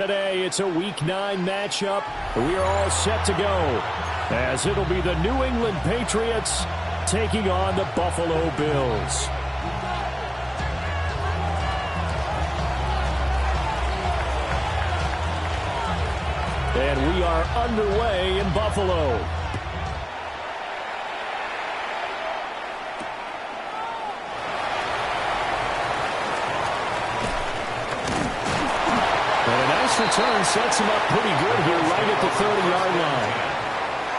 Today, it's a Week 9 matchup. We are all set to go, as it'll be the New England Patriots taking on the Buffalo Bills. And we are underway in Buffalo. Return sets him up pretty good here right at the 30-yard line.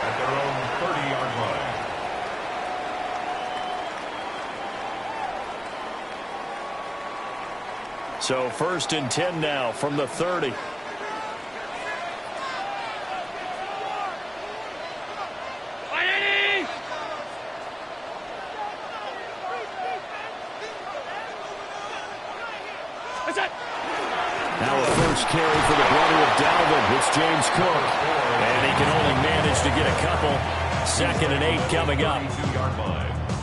At their own 30-yard line. So 1st and 10 now from the 30. Carry for the brother of Dalvin. It's James Cook. And he can only manage to get a couple. 2nd and 8 coming up.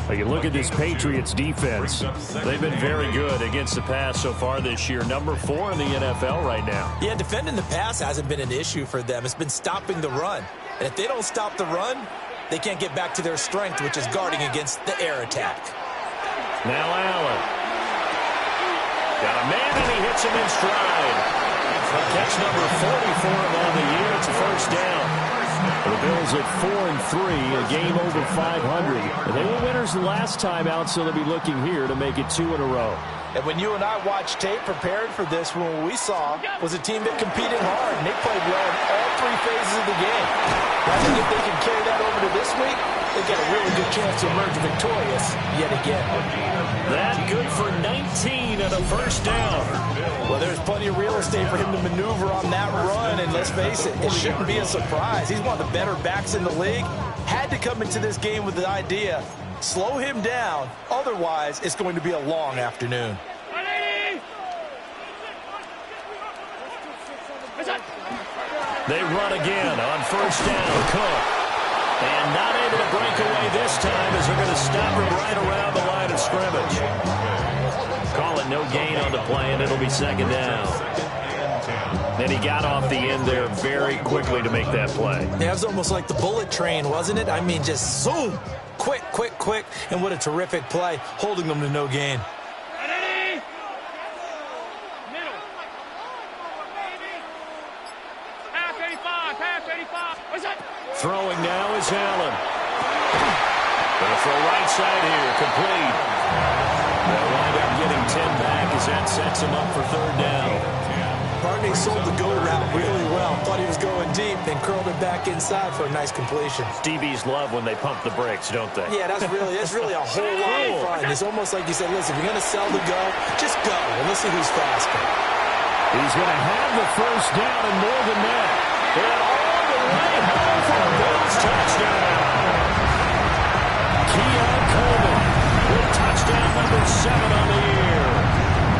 Well, you look at this Patriots defense. They've been very good against the pass so far this year. Number 4 in the NFL right now. Yeah, defending the pass hasn't been an issue for them. It's been stopping the run. And if they don't stop the run, they can't get back to their strength, which is guarding against the air attack. Now Allen. Got a man, and he hits him in stride. Catch number 40 for him on the year. It's a 1st down. The Bills at 4-3, a game over 500. They were winners the last time out, so they'll be looking here to make it 2 in a row. And when you and I watched tape prepared for this, what we saw was a team that competed hard, and they played well in all 3 phases of the game. I think if they can carry that over to this week, they've got a really good chance to emerge victorious yet again. That good for 19 and a 1st down. Well, there's plenty of real estate for him to maneuver on that run, and let's face it, it shouldn't be a surprise. He's one of the better backs in the league. Had to come into this game with the idea, slow him down, otherwise it's going to be a long afternoon. They run again on 1st down. Cook. And not able to break away this time as they're going to stop him right around the line of scrimmage. Call it no gain on the play, and it'll be 2nd down. And he got off the end there very quickly to make that play. That was almost like the bullet train, wasn't it? I mean, just zoom. Quick, quick, quick. And what a terrific play, holding them to no gain. Throwing now is Allen. Going for a right side here, complete. They'll wind up getting 10 back as that sets him up for 3rd down. Barney sold the go route really well. Thought he was going deep, then curled it back inside for a nice completion. DBs love when they pump the brakes, don't they? Yeah, that's really a whole lot of fun. It's almost like you said, listen, if you're going to sell the go, just go, and let's see who's faster. He's going to have the 1st down and more than that. And all the way home for a Bills touchdown. Keon Coleman with touchdown number 7 on the year.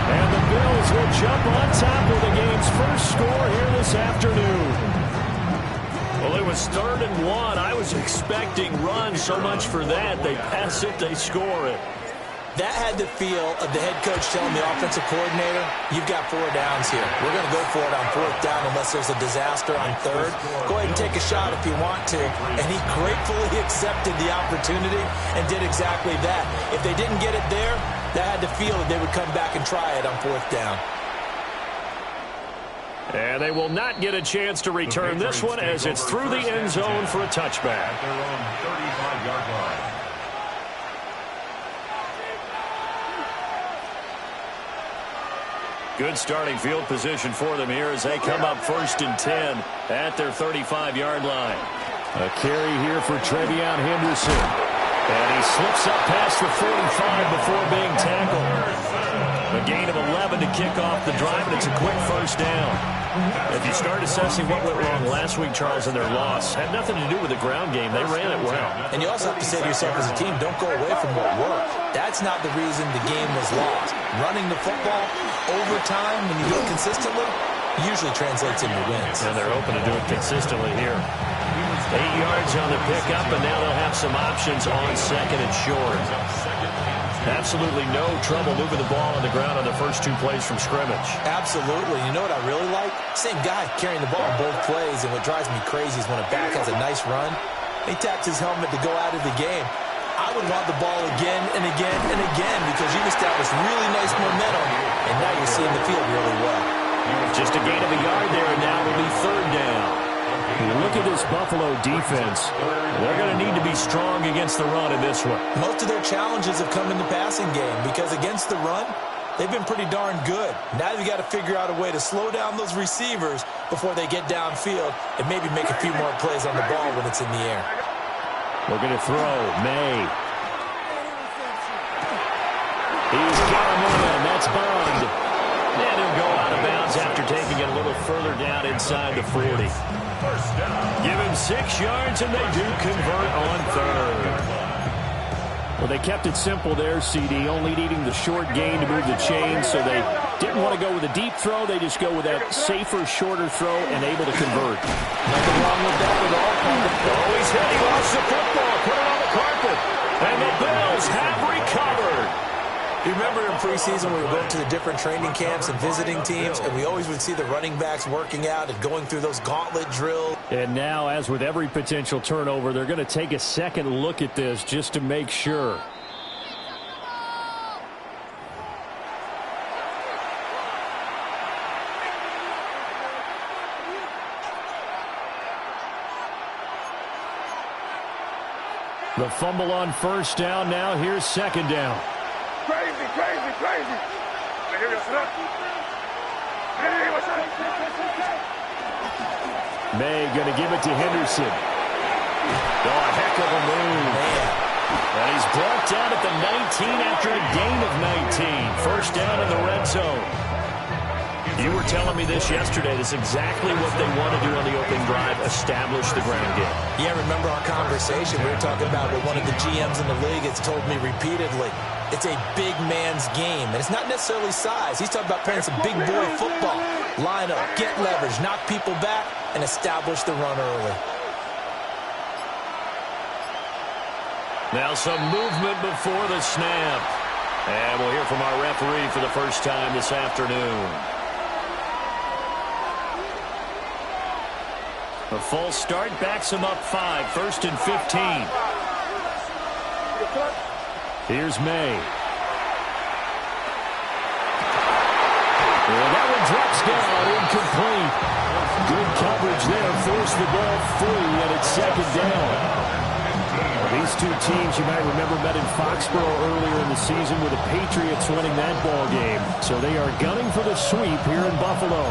And the Bills will jump on top of the game's first score here this afternoon. Well, it was 3rd and 1. I was expecting run, so much for that. They pass it, they score it. That had the feel of the head coach telling the offensive coordinator, you've got 4 downs here. We're going to go for it on 4th down unless there's a disaster on 3rd. Go ahead and take a shot if you want to. And he gratefully accepted the opportunity and did exactly that. If they didn't get it there, that had the feel that they would come back and try it on 4th down. And they will not get a chance to return this one as it's through the end zone for a touchback. At their own 35-yard line. Good starting field position for them here as they come up 1st and 10 at their 35-yard line. A carry here for Trevion Henderson. And he slips up past the 45 before being tackled. A gain of 11 to kick off the drive, and it's a quick 1st down. If you start assessing what went wrong last week, Charles, in their loss, had nothing to do with the ground game. They ran it well. And you also have to say to yourself as a team, don't go away from what worked. That's not the reason the game was lost. Running the football over time, when you do it consistently, usually translates into wins. And they're hoping to do it consistently here. 8 yards on the pickup, and now they'll have some options on 2nd and short. Absolutely no trouble moving the ball on the ground on the first 2 plays from scrimmage. Absolutely. You know what I really like? Same guy carrying the ball on both plays, and what drives me crazy is when a back has a nice run, he taps his helmet to go out of the game. I would want the ball again and again and again because you've established really nice momentum, and now you're seeing the field really well. Just a gain of a yard there, and now it'll be 3rd down. Look at this Buffalo defense. They're going to need to be strong against the run in this one. Most of their challenges have come in the passing game because against the run, they've been pretty darn good. Now you've got to figure out a way to slow down those receivers before they get downfield and maybe make a few more plays on the ball when it's in the air. We're going to throw. May. He's got him in. That's Bond. And he'll go out of bounds after taking it a little further down inside the 40. Give him 6 yards, and they do convert on 3rd. Well, they kept it simple there, CD, only needing the short gain to move the chain, so they didn't want to go with a deep throw. They just go with that safer, shorter throw and able to convert. Nothing wrong with that at all. Oh, he's hit. He lost the football. Put it on the carpet. And the Bills have recovered. You remember in preseason we were going to the different training camps and visiting teams, and we always would see the running backs working out and going through those gauntlet drills. And now, as with every potential turnover, they're going to take a second look at this just to make sure. The fumble on 1st down. Now here's 2nd down. Crazy. May going to give it to Henderson. Oh, a heck of a move. And he's brought down at the 19 after a gain of 19. 1st down in the red zone. You were telling me this yesterday. This is exactly what they want to do on the opening drive, establish the ground game. Yeah, remember our conversation? We were talking about what one of the GMs in the league has told me repeatedly. It's a big man's game, and it's not necessarily size. He's talking about playing some big boy football. Line up, get leverage, knock people back, and establish the run early. Now some movement before the snap. And we'll hear from our referee for the first time this afternoon. A false start backs him up 5. 1st and 15. Here's May. And that one drops down, incomplete. Good coverage there, forced the ball free, and it's 2nd down. These two teams, you might remember, met in Foxborough earlier in the season with the Patriots winning that ball game. So they are gunning for the sweep here in Buffalo.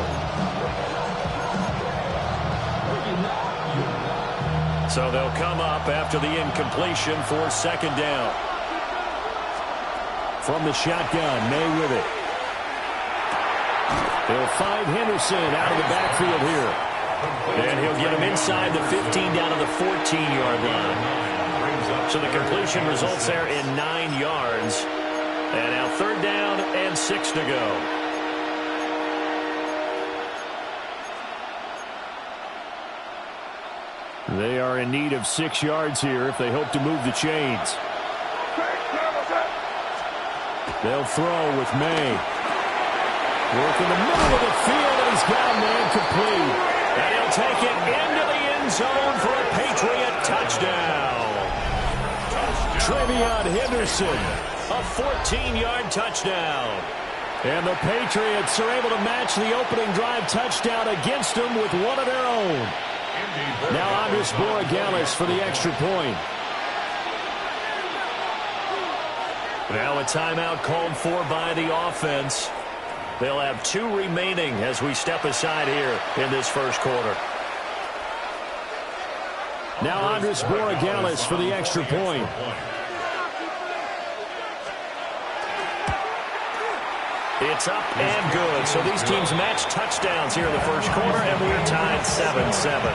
So they'll come up after the incompletion for 2nd down. From the shotgun, May with it. He'll find Henderson out of the backfield here. And he'll get him inside the 15 down to the 14-yard line. So the completion results there in 9 yards. And now 3rd down and 6 to go. They are in need of 6 yards here if they hope to move the chains. They'll throw with May. Work in the middle of the field, and he's got a man complete. And he'll take it into the end zone for a Patriot touchdown. Trevion Henderson, a 14-yard touchdown. And the Patriots are able to match the opening drive touchdown against them with one of their own. Now Andres Borregales for the extra point. Now a timeout called for by the offense. They'll have 2 remaining as we step aside here in this first quarter. Now Andres Borregales for the extra point. It's up and good. So these teams match touchdowns here in the first quarter, and we're tied 7-7.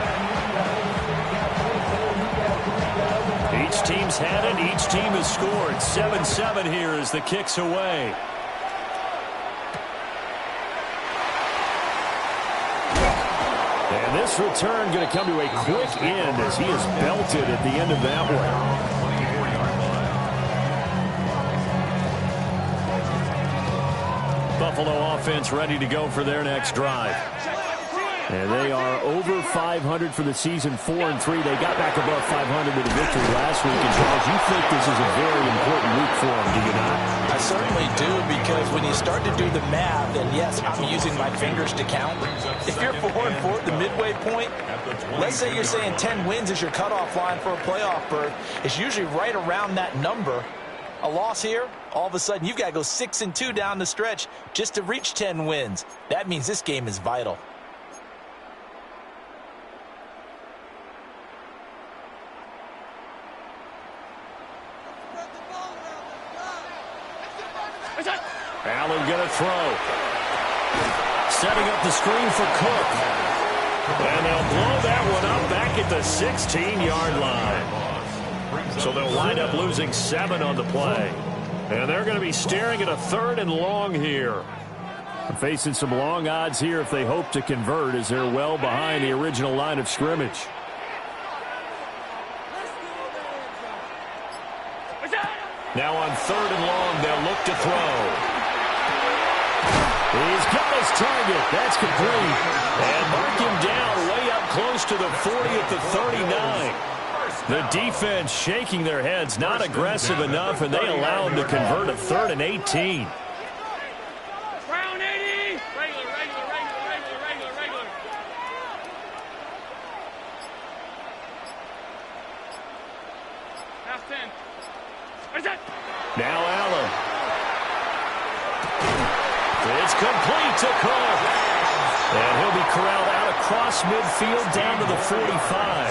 Each team's had it. Each team has scored. 7-7 here as the kick's away. And this return going to come to a quick end as he is belted at the end of that one. Buffalo offense ready to go for their next drive. And they are over 500 for the season, 4-3. They got back above 500 with a victory last week. And Charles, you think this is a very important week for them, do you not? I certainly do, because when you start to do the math, and yes, I'm using my fingers to count. If you're 4-4 at the midway point, let's say you're saying 10 wins is your cutoff line for a playoff berth. It's usually right around that number. A loss here, all of a sudden you've got to go 6-2 down the stretch just to reach 10 wins. That means this game is vital. Allen going to throw. Setting up the screen for Cook. And they'll blow that one up back at the 16-yard line. So they'll wind up losing 7 on the play. And they're going to be staring at a 3rd and long here. Facing some long odds here if they hope to convert, as they're well behind the original line of scrimmage. Now on 3rd and long, they'll look to throw. He's got his target. That's complete. And mark him down way up close to the 40 at the 39. The defense shaking their heads, not aggressive enough, and they allow him to convert a 3rd and 18. Brown 80. Regular. Half 10. Where's that? Now Allen. It's complete to Cook. And he'll be corralled out across midfield down to the 45.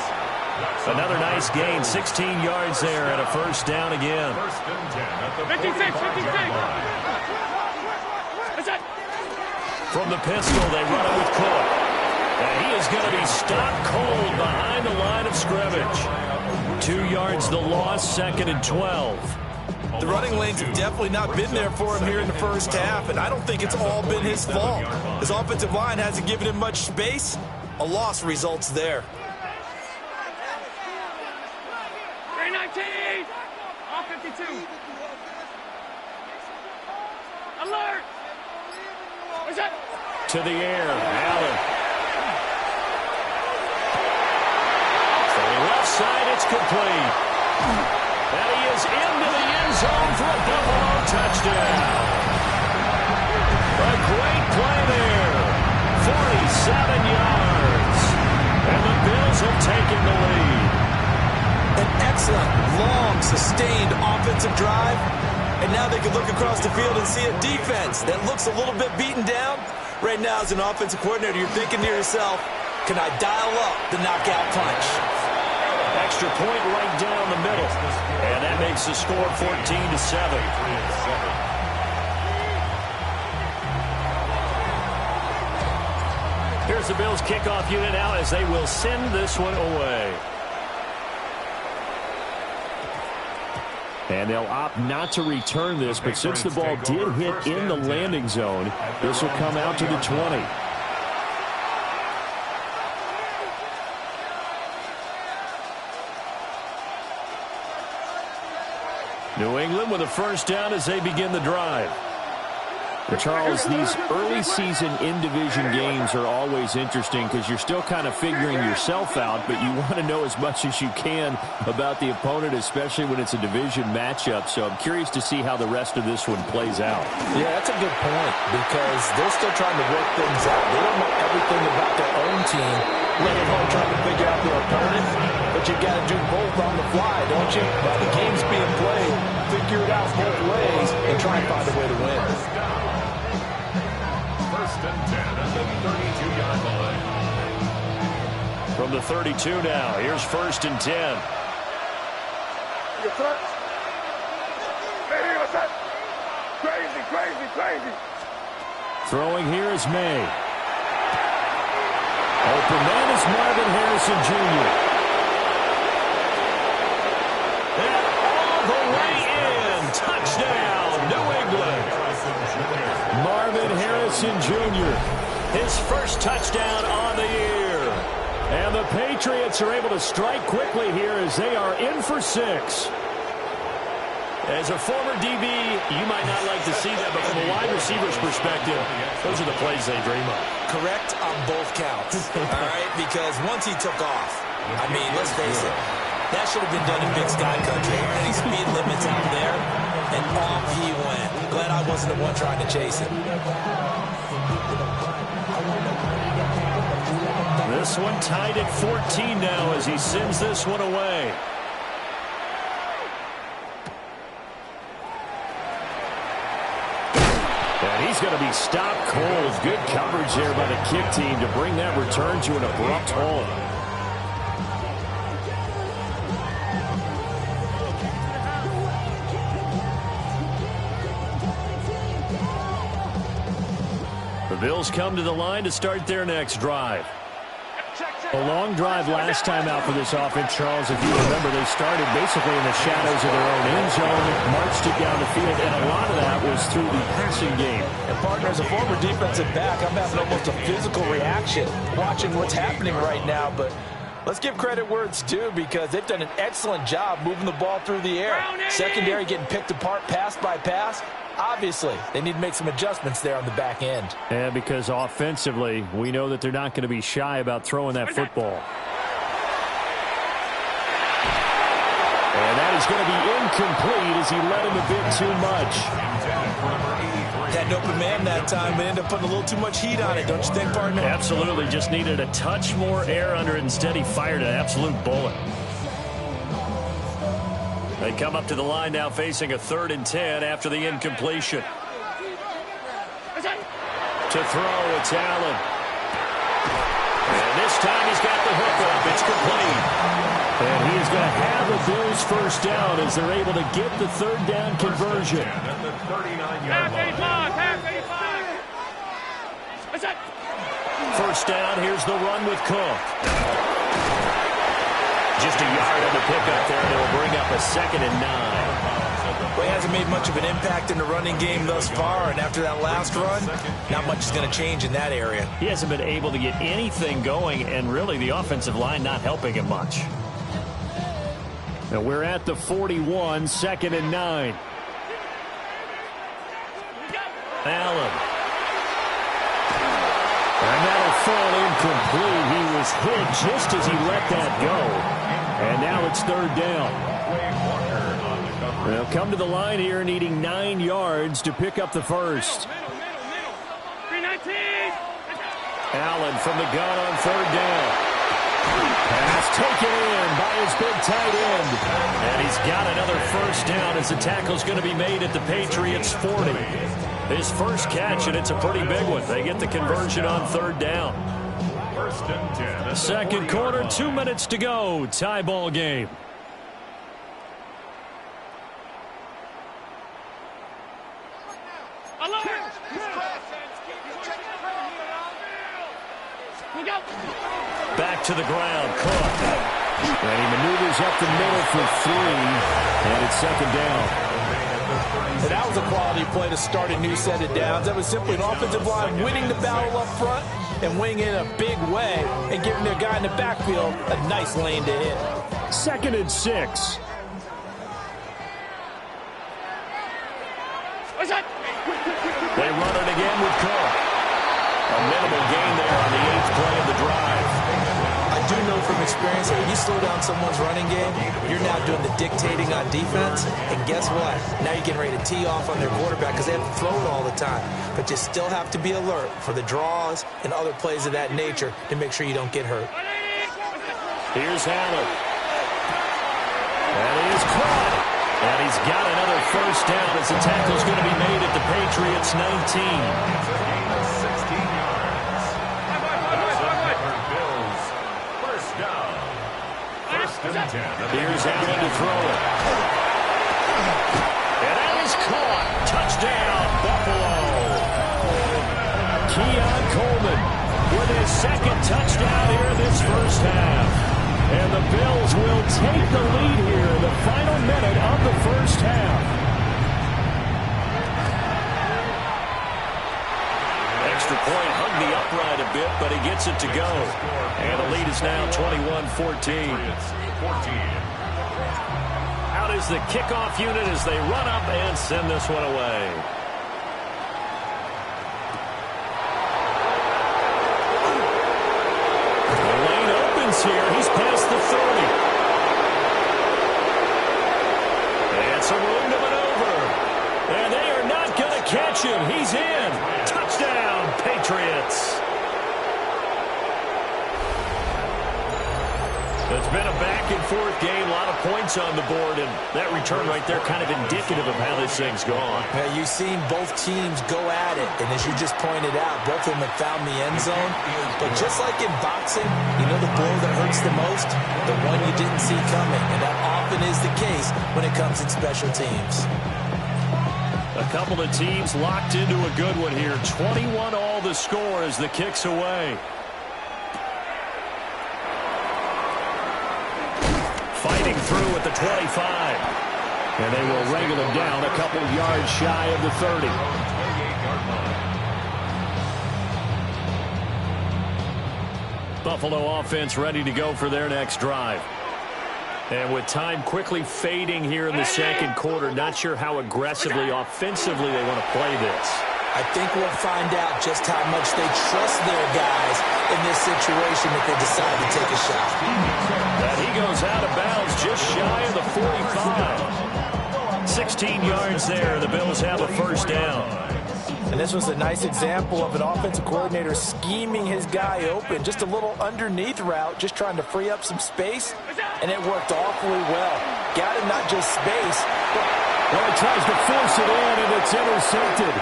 Another nice gain, 16 yards there, and a 1st down again. 56. What's that? From the pistol, they run it with Cook. And he is going to be stopped cold behind the line of scrimmage. 2 yards the loss, 2nd and 12. The running lanes have definitely not been there for him here in the first half, and I don't think it's all been his fault. His offensive line hasn't given him much space. A loss results there. 319. All 52. Alert. What's that? To the air, Allen. From the left side, it's complete. And he is into the end zone for a Buffalo touchdown. A great play there. 47 yards. And the Bills have taken the lead. An excellent, long, sustained offensive drive. And now they can look across the field and see a defense that looks a little bit beaten down. Right now, as an offensive coordinator, you're thinking to yourself, can I dial up the knockout punch? Extra point right down the middle. And that makes the score 14-7. Here's the Bills kickoff unit now as they will send this one away. And they'll opt not to return this, but since the ball did hit in the landing zone, this will come out to the 20. New England with a 1st down as they begin the drive. Well, Charles, these early season in-division games are always interesting because you're still kind of figuring yourself out, but you want to know as much as you can about the opponent, especially when it's a division matchup. So I'm curious to see how the rest of this one plays out. Yeah, that's a good point because they're still trying to work things out. They don't know everything about their own team, let alone trying to figure out their opponent. But you got to do both on the fly, don't you? While the game's being played, figure it out both ways and try and find a way to win. 1st and 10 at the 32-yard line. From the 32 now, here's 1st and 10. Crazy. Throwing here is May. Open man is Marvin Harrison Jr. And all the way in. Touchdown, New England. Marvin Harrison Jr. His 1st touchdown on the year. And the Patriots are able to strike quickly here as they are in for 6. As a former DB, you might not like to see that, but from a wide receiver's perspective, those are the plays they dream of. Correct on both counts, all right? Because once he took off, I mean, let's face it, that should have been done in Big Sky Country. There aren't any speed limits out there, and off he went. Glad I wasn't the one trying to chase him. This one tied at 14 now as he sends this one away. And he's going to be stopped cold. Good coverage there by the kick team to bring that return to an abrupt halt. The Bills come to the line to start their next drive. A long drive last time out for this offense, Charles. If you remember, they started basically in the shadows of their own end zone, marched it down the field, and a lot of that was through the passing game. And, partner, as a former defensive back, I'm having almost a physical reaction watching what's happening right now. But let's give credit where it's due because they've done an excellent job moving the ball through the air. Secondary getting picked apart pass by pass. Obviously, they need to make some adjustments there on the back end. And because offensively, we know that they're not going to be shy about throwing that football. And that is going to be incomplete as he led him a bit too much. Had an open man that time, but ended up putting a little too much heat on it, don't you think, partner? Absolutely, just needed a touch more air under it. Instead, he fired an absolute bullet. They come up to the line now facing a 3rd and 10 after the incompletion. To throw, it's Allen. And this time he's got the hook up. It's complete. And he is going to have the Bills first down as they're able to get the 3rd down conversion. Half 85, half 85. First down, here's the run with Cook. Just a yard on the pickup there, and it will bring up a 2nd and 9. Well, he hasn't made much of an impact in the running game thus far, and after that last run, not much is going to change in that area. He hasn't been able to get anything going, and really the offensive line not helping him much. Now we're at the 41, 2nd and 9. Allen. And that'll fall incomplete. He was hit just as he let that go. And now it's 3rd down. They'll come to the line here needing 9 yards to pick up the first. 319. Allen from the gun on 3rd down. Pass taken in by his big tight end. And he's got another first down as the tackle's going to be made at the Patriots' 40. His first catch, and it's a pretty big one. They get the conversion on 3rd down. 1st and 10. Second quarter, 2 minutes to go. Tie ball game. Back to the ground, Cook. And he maneuvers up the middle for 3, and it's 2nd down. And that was a quality play to start a new set of downs. That was simply an offensive line winning the battle up front and winning in a big way and giving their guy in the backfield a nice lane to hit. 2nd and 6. They run it again with Cook. A minimal gain there on the 8th play of the drive. I do know from experience that when you slow down someone's running game, you're now doing the dictating on defense. And guess what? Now you're getting ready to tee off on their quarterback because they have to throw it all the time. But you still have to be alert for the draws and other plays of that nature to make sure you don't get hurt. Here's Allen. And he is caught. And he's got another first down as the tackle's going to be made at the Patriots' 19. It's a gain of 16 yards. Bills. First down. 1st and 10. Here's Allen to throw it. And that is caught. Touchdown, Buffalo. Keon Coleman with his 2nd touchdown here this first half. And the Bills will take the lead here in the final minute of the first half. Extra point hung the upright a bit, but he gets it to go. And the lead is now 21-14. Out is the kickoff unit as they run up and send this one away. The lane opens here. He's past the 30. And some room to maneuver. And they are not going to catch him. He's in. Touchdown, Patriots. It's been a back-and-forth game, a lot of points on the board, and that return right there kind of indicative of how this thing's gone. Yeah, you've seen both teams go at it, and as you just pointed out, both of them have found the end zone. But just like in boxing, you know the blow that hurts the most? The one you didn't see coming, and that often is the case when it comes in special teams. A couple of teams locked into a good one here. 21 all the score as the kick's away. Fighting through at the 25. And they will wrangle him down a couple yards shy of the 30. Buffalo offense ready to go for their next drive. And with time quickly fading here in the second quarter, not sure how aggressively, offensively they want to play this. I think we'll find out just how much they trust their guys in this situation if they decide to take a shot. And he goes out of bounds just shy of the 45. 16 yards there. The Bills have a first down. And this was a nice example of an offensive coordinator scheming his guy open. Just a little underneath route, just trying to free up some space. And it worked awfully well. Got him not just space, but... Well, he tries to force it in, and it's intercepted.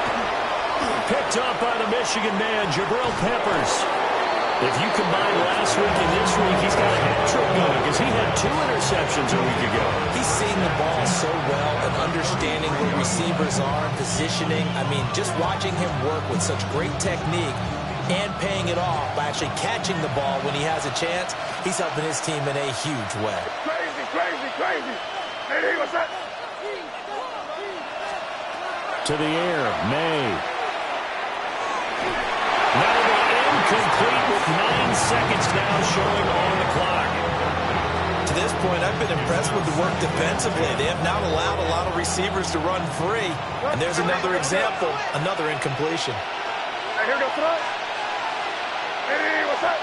Picked up by the Michigan man, Jabril Peppers. If you combine last week and this week, he's got a hat trick going because he had 2 interceptions a week ago. He's seeing the ball so well and understanding where receivers are and positioning. I mean, just watching him work with such great technique and paying it off by actually catching the ball when he has a chance, he's helping his team in a huge way. Crazy, crazy, crazy. Hey, what's that? To the air, May. Now the incomplete with 9 seconds now showing on the clock. To this point, I've been impressed with the work defensively. They have not allowed a lot of receivers to run free. And there's another example, another incompletion. Hey, here goes tonight. Hey, what's that?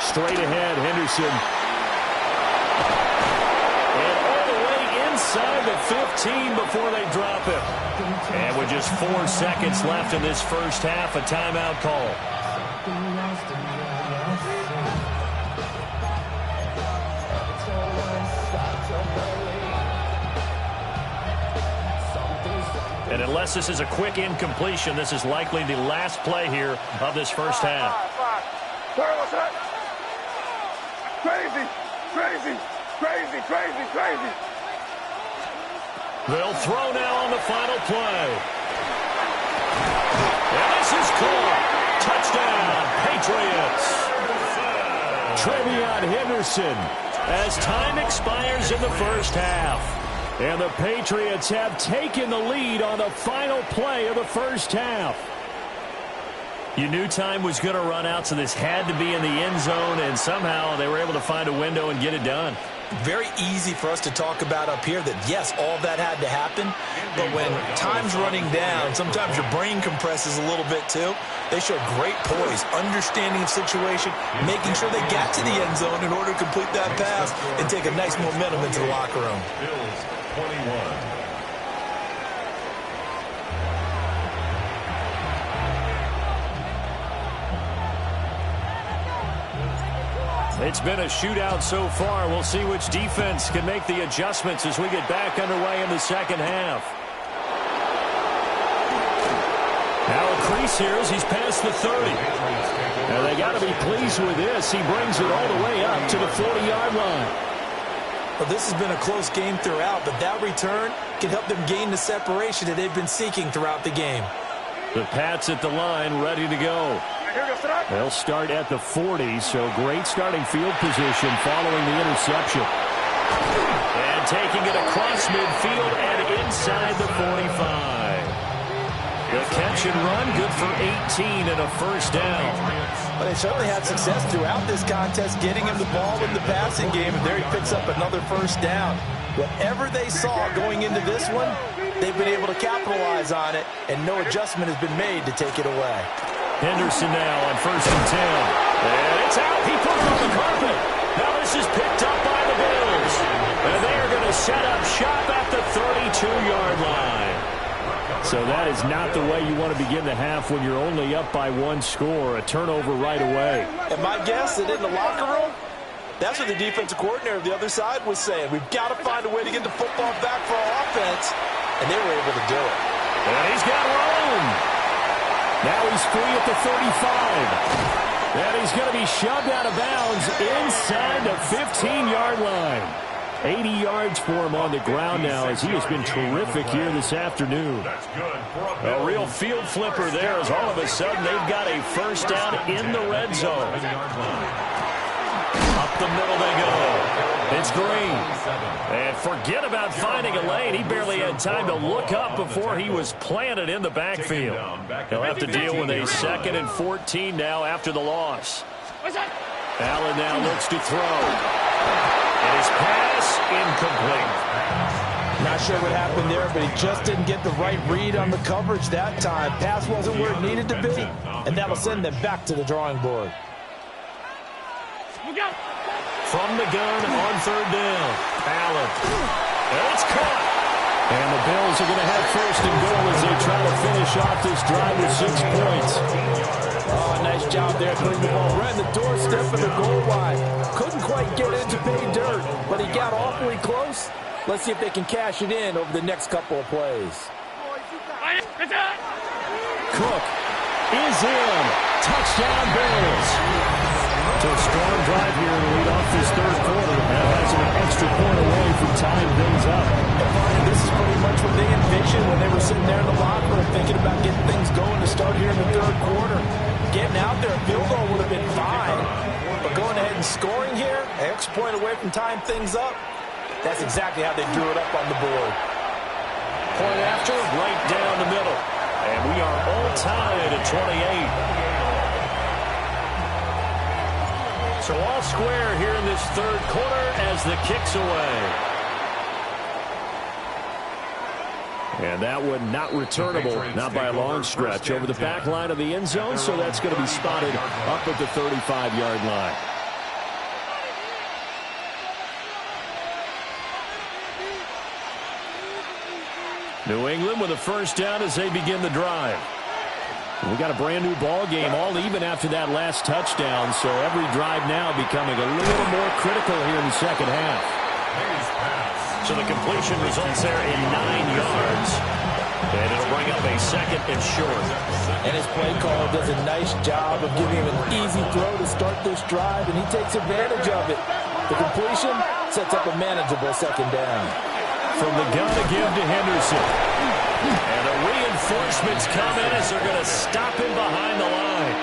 Straight ahead, Henderson. And all the way inside the 15 before they drop it. And with just 4 seconds left in this first half, a timeout call. And unless this is a quick incompletion, this is likely the last play here of this first half. What's that? Crazy, crazy, crazy, crazy, crazy. They'll throw now on the final play. And this is caught. Touchdown, Patriots. Trevion Henderson as time expires in the first half. And the Patriots have taken the lead on the final play of the first half. You knew time was going to run out, so this had to be in the end zone, and somehow they were able to find a window and get it done. Very easy for us to talk about up here that, yes, all that had to happen, but when time's running down, sometimes your brain compresses a little bit too. They showed great poise, understanding of situation, making sure they got to the end zone in order to complete that pass and take a nice momentum into the locker room. Bills 21. It's been a shootout so far. We'll see which defense can make the adjustments as we get back underway in the second half. Now a crease here as he's past the 30. Now they got to be pleased with this. He brings it all the way up to the 40-yard line. Well, this has been a close game throughout, but that return can help them gain the separation that they've been seeking throughout the game. The Pats at the line, ready to go. They'll start at the 40, so great starting field position following the interception. And taking it across midfield and inside the 45. The catch and run, good for 18 and a first down. Well, they certainly had success throughout this contest getting him the ball in the passing game, and there he picks up another first down. Whatever they saw going into this one, they've been able to capitalize on it, and no adjustment has been made to take it away. Henderson now on 1st and 10. And it's out. He put it on the carpet. Now this is picked up by the Bills. And they are going to set up shop at the 32-yard line. So that is not the way you want to begin the half when you're only up by 1 score. A turnover right away. And my guess that in the locker room, that's what the defensive coordinator of the other side was saying. We've got to find a way to get the football back for our offense. And they were able to do it. And he's got room. Now he's free at the 35. And he's going to be shoved out of bounds inside the 15-yard line. 80 yards for him on the ground now as he has been terrific here this afternoon. A real field flipper there as all of a sudden they've got a first down in the red zone. Up the middle they go. It's Green. And forget about finding a lane. He barely had time to look up before he was planted in the backfield. He'll have to deal with a 2nd and 14 now after the loss. Allen now looks to throw. And his pass incomplete. Not sure what happened there, but he just didn't get the right read on the coverage that time. Pass wasn't where it needed to be, and that'll send them back to the drawing board. From the gun on 3rd down. Allen. And it's caught. And the Bills are going to have 1st and goal as they try to finish off this drive with 6 points. Oh, nice job there putting the ball right in the doorstep of the goal line. Couldn't quite get it to pay dirt, but he got awfully close. Let's see if they can cash it in over the next couple of plays. Cook is in. Touchdown Bills. So a strong drive here to lead off this 3rd quarter. Now has an extra point away from tying things up. And this is pretty much what they envisioned when they were sitting there in the locker room thinking about getting things going to start here in the 3rd quarter. Getting out there, a field goal would have been fine. But going ahead and scoring here, an extra point away from tying things up, that's exactly how they drew it up on the board. Point after, right down the middle. And we are all tied at 28. So all square here in this 3rd quarter as the kick's away. And that one not returnable, not by a long stretch, over the back line of the end zone, so that's going to be spotted up at the 35-yard line. New England with a first down as they begin the drive. We got a brand new ball game, all even after that last touchdown, so every drive now becoming a little more critical here in the second half. So the completion results there in 9 yards, and it'll bring up a 2nd and short. And his play caller does a nice job of giving him an easy throw to start this drive, and he takes advantage of it. The completion sets up a manageable 2nd down. From the gun to give to Henderson. And the reinforcements come in as they're going to stop him behind the line.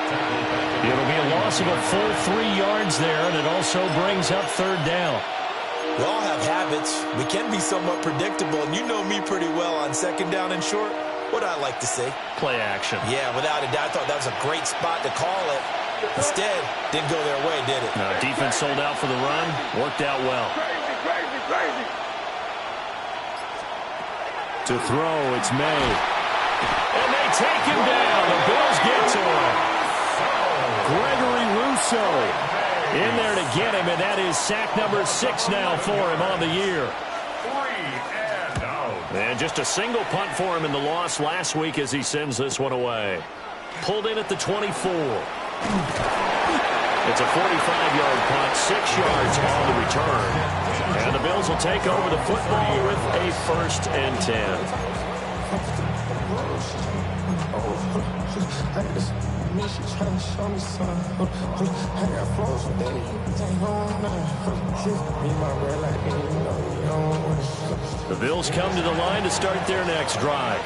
It'll be a loss of a full 3 yards there, and it also brings up 3rd down. We all have habits. We can be somewhat predictable, and you know me pretty well on 2nd down and short. What I like to say? Play action. Yeah, without a doubt. I thought that was a great spot to call it. Instead, didn't go their way, did it? No, defense sold out for the run. Worked out well. Crazy. To throw, it's May. And they take him down. The Bills get to him. Gregory Rousseau in there to get him, and that is sack number 6 now for him on the year. 3 and out. And just a single punt for him in the loss last week as he sends this one away. Pulled in at the 24. It's a 45-yard punt, 6 yards on the return. And the Bills will take over the football with a 1st and 10. The Bills come to the line to start their next drive.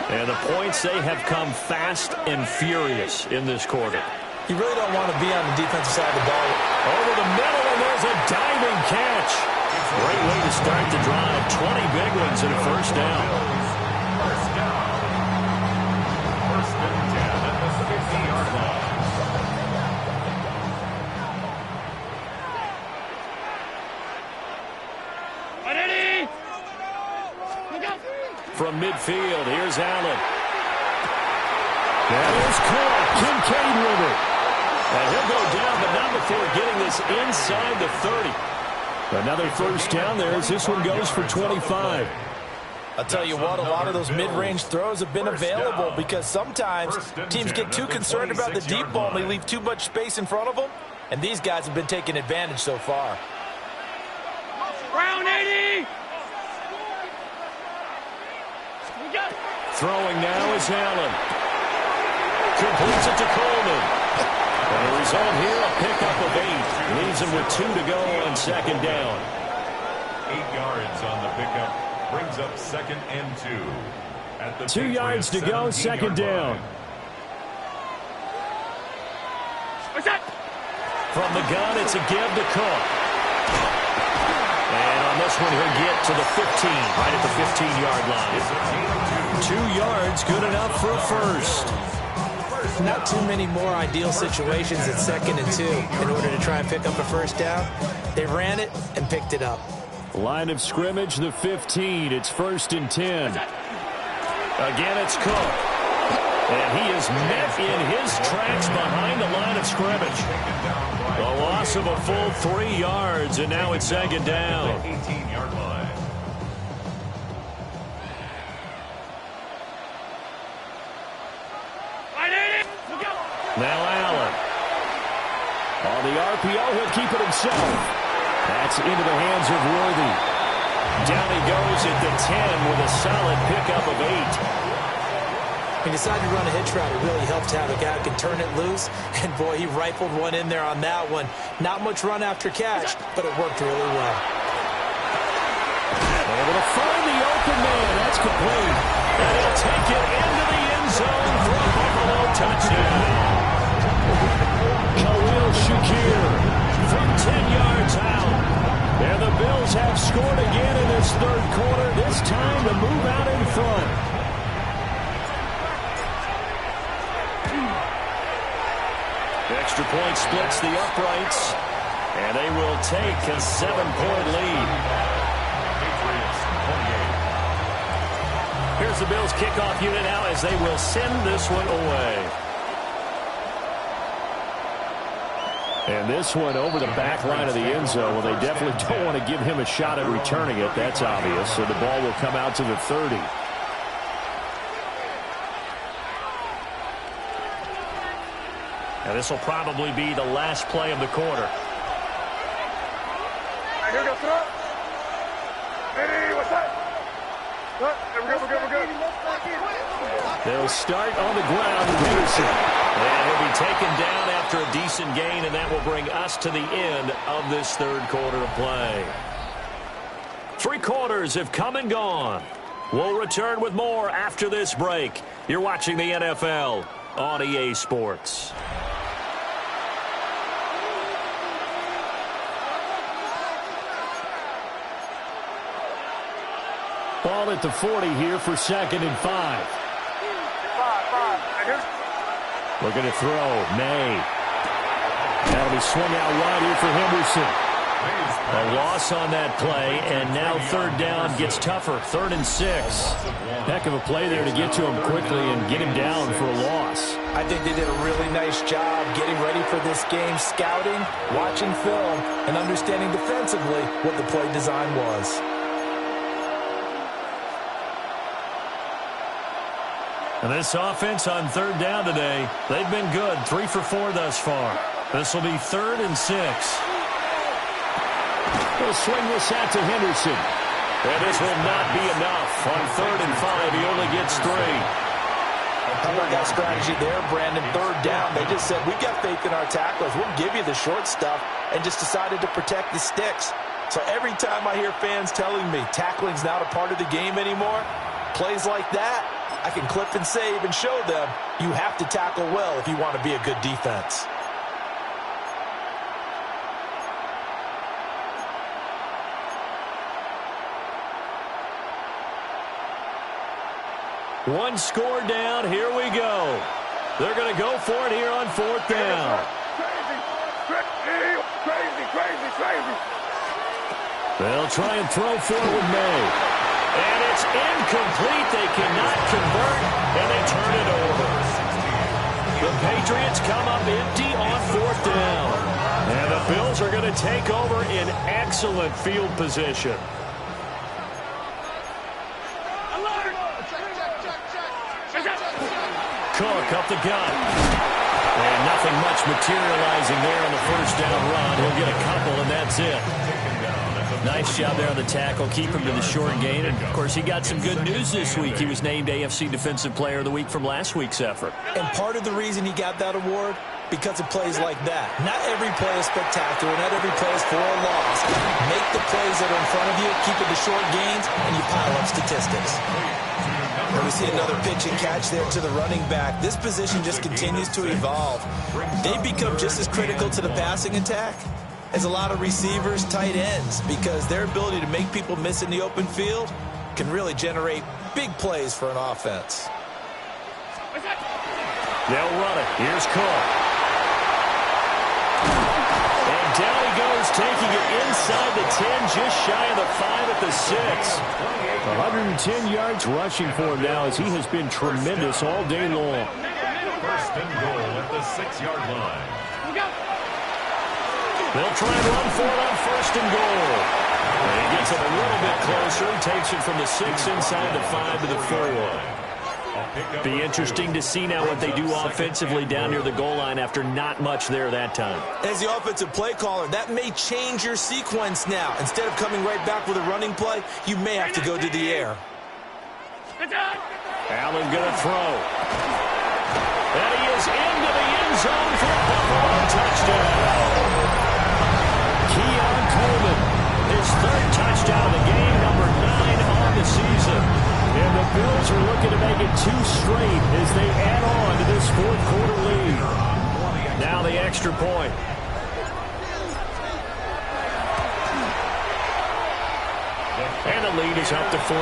And the points, they have come fast and furious in this quarter. You really don't want to be on the defensive side of the ball. Over the middle, and there's a diving catch. Great way to start the drive. 20 big ones and a first down. First and 10 at the 50-yard line. from midfield. Here's Allen. That is caught. Kincaid with it. And he'll go down, but not before getting this inside the 30. Another first down there as this one goes for 25. I'll tell you what, a lot of those mid-range throws have been available because sometimes teams get too concerned about the deep ball and they leave too much space in front of them, and these guys have been taking advantage so far. Round 80! Throwing now is Allen. Completes it to Coleman. And the result here, a pickup of 8. Leaves him with 2 to go on second down. 8 yards on the pickup. Brings up 2nd and 2. At the 2 yards to go, second down. From the gun, it's a give to Cook. And on this one, he'll get to the 15, right at the 15-yard line. 2 yards, good enough for a first. Not too many more ideal situations at 2nd and 2 in order to try and pick up a first down. They ran it and picked it up. Line of scrimmage, the 15. It's 1st and 10. Again, it's Cook. And he is met in his tracks behind the line of scrimmage. A loss of a full 3 yards, and now it's 2nd down. 18-yard line. Now Allen. On the RPO, he'll keep it himself. That's into the hands of Worthy. Down he goes at the 10 with a solid pickup of 8. He decided to run a hitch route. It really helped to have a guy who can turn it loose. And, boy, he rifled one in there on that one. Not much run after catch, but it worked really well. Able to find the open man. That's complete. And he'll take it into the end zone for a Buffalo touchdown. Khalil Shakir from 10 yards out. And the Bills have scored again in this third quarter, this time to move out in front. Extra point splits the uprights, and they will take a 7-point lead. Here's the Bills kickoff unit now as they will send this one away. And this one over the back line of the end zone. Well, they definitely don't want to give him a shot at returning it. That's obvious. So the ball will come out to the 30. And this will probably be the last play of the quarter. Here we go, throw. Hey, what's that? We're good, we're good, we're good. They'll start on the ground with Henderson. And he'll be taken down after a decent gain, and that will bring us to the end of this third quarter of play. 3 quarters have come and gone. We'll return with more after this break. You're watching the NFL on EA Sports. Ball at the 40 here for 2nd and 5. Looking to throw. May. That'll be swung out wide here for Henderson. A loss on that play, and now third down gets tougher. 3rd and 6. Heck of a play there to get to him quickly and get him down for a loss. I think they did a really nice job getting ready for this game, scouting, watching film, and understanding defensively what the play design was. And this offense on third down today, they've been good. 3 for 4 thus far. This will be 3rd and 6. He'll swing this out to Henderson. And this will not be enough. On 3rd and 5, he only gets 3. How about that strategy there, Brandon? 3rd down, they just said, we got faith in our tacklers. We'll give you the short stuff, and just decided to protect the sticks. So every time I hear fans telling me tackling's not a part of the game anymore, plays like that, I can clip and save and show them you have to tackle well if you want to be a good defense. One score down. Here we go. They're going to go for it here on 4th down. Crazy. They'll try and throw for it with May. And it's incomplete. They cannot convert, and they turn it over. The Patriots come up empty on 4th down. And the Bills are going to take over in excellent field position. Cook up the gut. And nothing much materializing there on the 1st down run. He'll get a couple, and that's it. Nice job there on the tackle. Keep him to the short gain. And, of course, he got some good news this week. He was named AFC Defensive Player of the Week from last week's effort. And part of the reason he got that award, because of plays like that. Not every play is spectacular. Not every play is for a loss. Make the plays that are in front of you, keep it to short gains, and you pile up statistics. And we see another pitch and catch there to the running back. This position just continues to evolve. They become just as critical to the passing attack as a lot of receivers, tight ends, because their ability to make people miss in the open field can really generate big plays for an offense. They'll run it. Here's Cook. And down he goes, taking it inside the 10, just shy of the 5 at the 6. 110 yards rushing for him now, as he has been tremendous all day long. 1st and goal at the 6-yard line. They'll try and run for it on 1st and goal. And he gets it a little bit closer. Takes it from the 6 inside the 5 to the 4. Be interesting to see now what they do offensively down near the goal line after not much there that time. As the offensive play caller, that may change your sequence now. Instead of coming right back with a running play, you may have to go to the air. Allen going to throw. And he is into the end zone for a Buffalo touchdown. Keon Coleman, his 3rd touchdown of the game, number 9 on the season. And the Bills are looking to make it 2 straight as they add on to this 4th quarter lead. Now the extra point. And the lead is up to 14.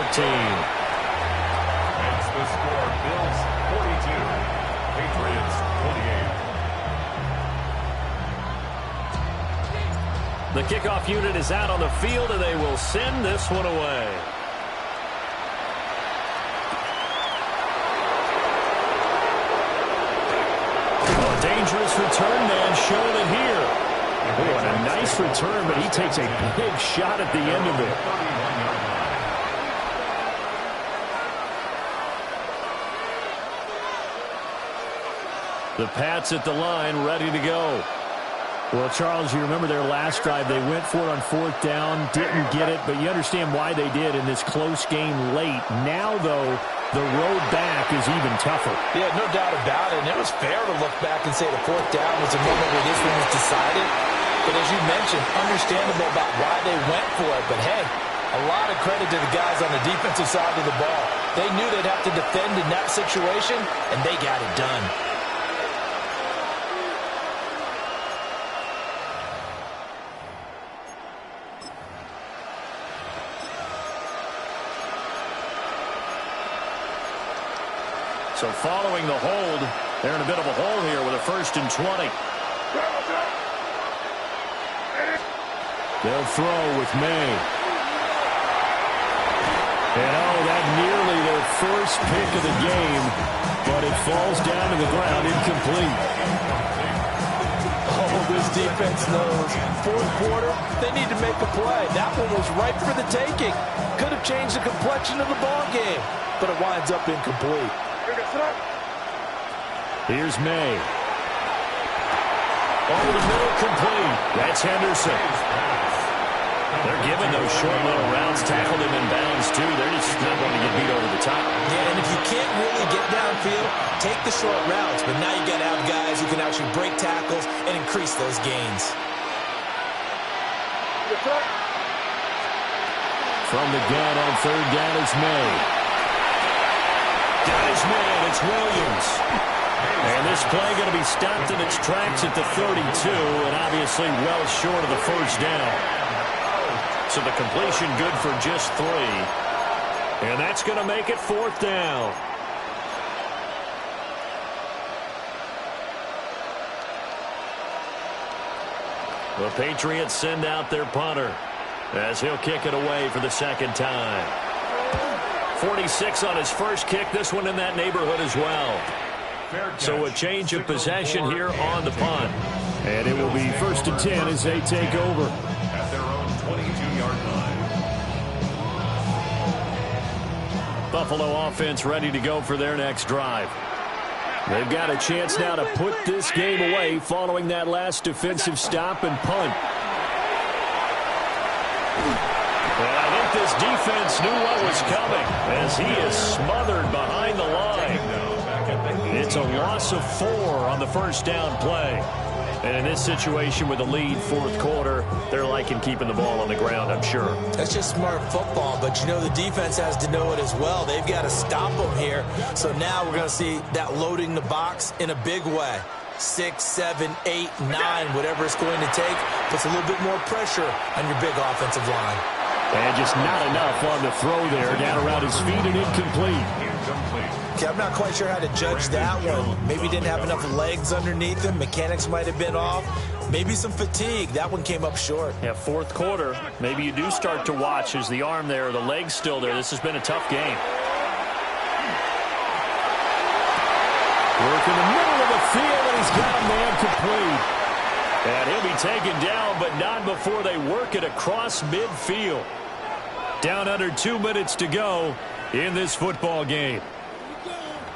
That's the score. Bills 42, Patriots 28. The kickoff unit is out on the field, and they will send this one away. Dangerous return man showing it here. What a nice return, but he takes a big shot at the end of it. The Pats at the line, ready to go. Well, Charles, you remember their last drive. They went for it on 4th down, didn't get it, but you understand why they did in this close game late. Now, though, the road back is even tougher. Yeah, no doubt about it. And it was fair to look back and say the 4th down was a moment where this one was decided. But as you mentioned, understandable about why they went for it. But, hey, a lot of credit to the guys on the defensive side of the ball. They knew they'd have to defend in that situation, and they got it done. So following the hold, they're in a bit of a hole here with a 1st and 20. They'll throw with May. And oh, that nearly their first pick of the game, but it falls down to the ground incomplete. Oh, this defense knows. 4th quarter, they need to make a play. That one was ripe for the taking. Could have changed the complexion of the ball game, but it winds up incomplete. Here's May. Over the middle, complete. That's Henderson. They're giving those short little routes, tackled him in bounds, too. They're just not going to get beat over the top. Yeah, and if you can't really get downfield, take the short routes. But now you got to have guys who can actually break tackles and increase those gains. From the gun on 3rd down is May. Got his man, it's Williams. And this play going to be stopped in its tracks at the 32, and obviously well short of the 1st down. So the completion good for just 3. And that's going to make it 4th down. The Patriots send out their punter as he'll kick it away for the 2nd time. 46 on his first kick. This one in that neighborhood as well. So a change of possession here on the punt. And it will be 1st and 10 as they take over. At their own 22-yard line. Buffalo offense ready to go for their next drive. They've got a chance now to put this game away following that last defensive stop and punt. And I think this defense knew what was coming as he is smothered behind the line. It's a loss of 4 on the first down play. And in this situation with a lead, fourth quarter, they're liking keeping the ball on the ground, I'm sure. That's just smart football, but you know the defense has to know it as well. They've got to stop them here. So now we're going to see that loading the box in a big way. 6, 7, 8, 9, whatever it's going to take, puts a little bit more pressure on your big offensive line. And just not enough on the throw there. Down around his feet and incomplete. Okay, I'm not quite sure how to judge that one. Maybe he didn't have enough legs underneath him. Mechanics might have been off. Maybe some fatigue. That one came up short. Yeah, fourth quarter. Maybe you do start to watch as the arm there, the leg's still there. This has been a tough game. Work in the middle of the field, and he's got a man complete. And he'll be taken down, but not before they work it across midfield. Down under 2 minutes to go in this football game.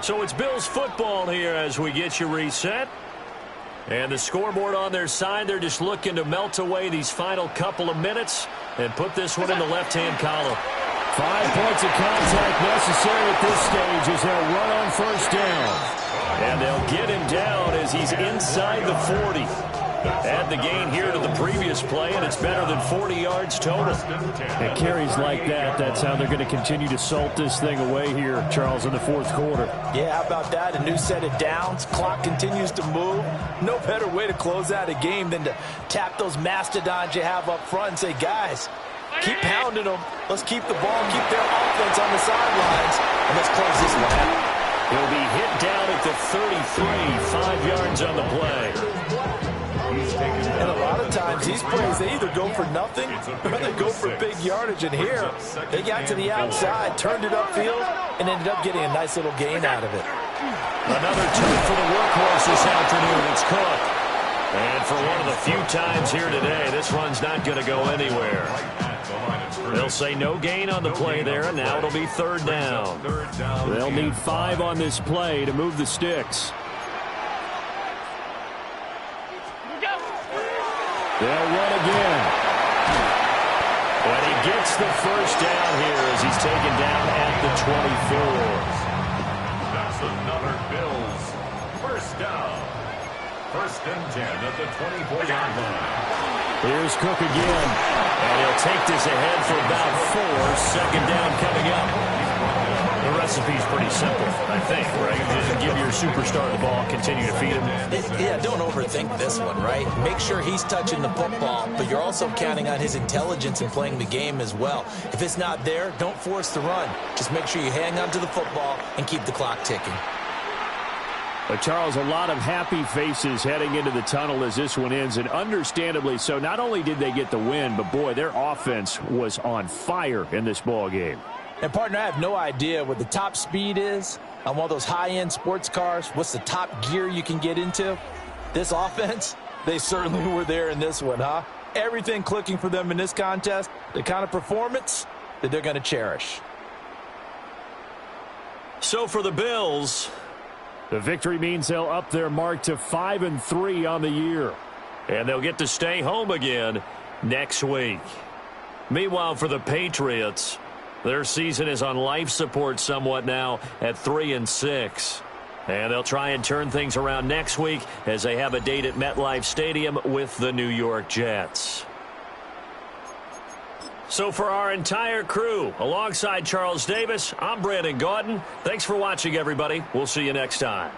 So it's Bills football here as we get you reset. And the scoreboard on their side, they're just looking to melt away these final couple of minutes and put this one in the left-hand column. 5 points of contact necessary at this stage as they'll run on first down. And they'll get him down as he's inside the 40. Add the gain here to the previous play, and it's better than 40 yards total. It carries like that. That's how they're going to continue to salt this thing away here, Charles, in the fourth quarter. Yeah, how about that? A new set of downs. Clock continues to move. No better way to close out a game than to tap those mastodons you have up front and say, guys, keep pounding them. Let's keep the ball, keep their offense on the sidelines, and let's close this one out. He'll be hit down at the 33, 5 yards on the play. And a lot of times these plays, they either go for nothing or they go for big yardage. And here, they got to the outside, turned it upfield, and ended up getting a nice little gain out of it. Another turn for the workhorse this afternoon. It's Cook. And for one of the few times here today, this run's not going to go anywhere. They'll say no gain on the play there, and now it'll be third down. They'll need 5 on this play to move the sticks. They'll run again. And he gets the first down here as he's taken down at the 24. That's another Bills first down. 1st and 10 at the 24-yard line. Here's Cook again. And he'll take this ahead for about 4. Second down coming up. The recipe's pretty simple, I think, right? Just give your superstar the ball, continue to feed him. Yeah, don't overthink this one, right? Make sure he's touching the football, but you're also counting on his intelligence in playing the game as well. If it's not there, don't force the run. Just make sure you hang on to the football and keep the clock ticking. But Charles, a lot of happy faces heading into the tunnel as this one ends, and understandably so. Not only did they get the win, but boy, their offense was on fire in this ball game. And, partner, I have no idea what the top speed is on one of those high-end sports cars. What's the top gear you can get into? This offense, they certainly were there in this one, huh? Everything clicking for them in this contest, the kind of performance that they're going to cherish. So for the Bills, the victory means they'll up their mark to 5-3 on the year. And they'll get to stay home again next week. Meanwhile, for the Patriots, their season is on life support somewhat now at 3-6. And they'll try and turn things around next week as they have a date at MetLife Stadium with the New York Jets. So for our entire crew, alongside Charles Davis, I'm Brandon Gaudin. Thanks for watching, everybody. We'll see you next time.